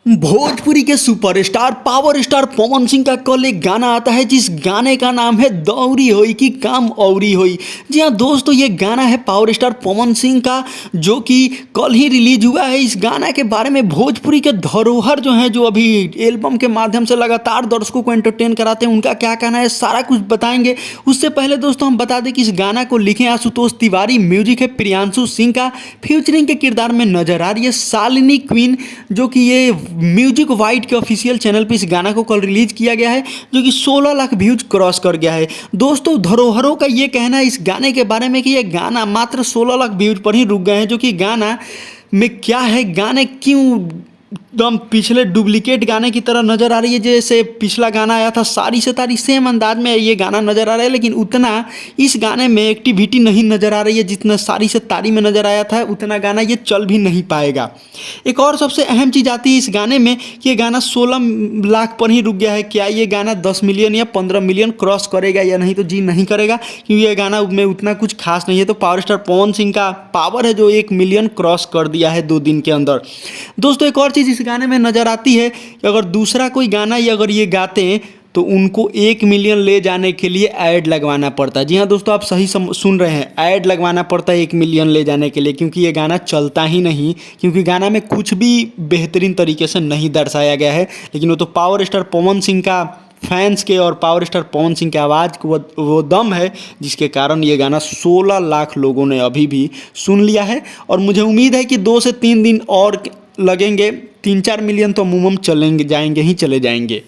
भोजपुरी के superstar power star Pawan Singh का कल एक गाना आता है जिस गाने का नाम है दौरी होई कि काम औरी होई। जी हाँ दोस्तों, ये गाना है पावर स्टार पवन सिंह का जो कि कल ही रिलीज हुआ है। इस गाना के बारे में भोजपुरी के धरोहर जो हैं, जो अभी एल्बम के माध्यम से लगातार दर्शकों को एंटरटेन कराते हैं, उनका क्या कहना है सारा कुछ बताएंगे। उससे पहले दोस्तों हम बता दें कि इस गाना को लिखे आशुतोष तिवारी, म्यूजिक है प्रियांशु सिंह का, फ्यूचरिंग के किरदार में नजर आ रही है शालिनी क्वीन, जो कि ये म्यूजिक वाइट के ऑफिशियल चैनल पे इस गाना को कल रिलीज किया गया है, जो कि 16 लाख व्यूज क्रॉस कर गया है। दोस्तों धरोहरों का ये कहना है इस गाने के बारे में कि ये गाना मात्र 16 लाख व्यूज पर ही रुक गए हैं, जो कि गाना में क्या है, गाने क्यों एकदम पिछले डुप्लीकेट गाने की तरह नज़र आ रही है। जैसे पिछला गाना आया था सारी से तारी, सेम अंदाज में ये गाना नज़र आ रहा है, लेकिन उतना इस गाने में एक्टिविटी नहीं नज़र आ रही है जितना सारी से तारी में नज़र आया था। उतना गाना ये चल भी नहीं पाएगा। एक और सबसे अहम चीज़ आती है इस गाने में कि ये गाना 16 लाख पर ही रुक गया है। क्या ये गाना 10 मिलियन या 15 मिलियन क्रॉस करेगा या नहीं, तो जी नहीं करेगा, क्योंकि ये गाना में उतना कुछ खास नहीं है। तो पावर स्टार पवन सिंह का पावर है जो 1 मिलियन क्रॉस कर दिया है 2 दिन के अंदर। दोस्तों एक और चीज़ इस गाने में नज़र आती है कि अगर दूसरा कोई गाना या अगर ये गाते हैं तो उनको 1 मिलियन ले जाने के लिए ऐड लगवाना पड़ता है। जी हाँ दोस्तों, आप सही सुन रहे हैं, ऐड लगवाना पड़ता है 1 मिलियन ले जाने के लिए, क्योंकि ये गाना चलता ही नहीं, क्योंकि गाना में कुछ भी बेहतरीन तरीके से नहीं दर्शाया गया है। लेकिन वो तो पावर स्टार पवन सिंह का फैंस के और पावर स्टार पवन सिंह के आवाज़ को वो दम है जिसके कारण ये गाना 16 लाख लोगों ने अभी भी सुन लिया है। और मुझे उम्मीद है कि 2 से 3 दिन और लगेंगे, 3-4 मिलियन तो अमूमन चलेंगे, जाएंगे ही चले जाएंगे।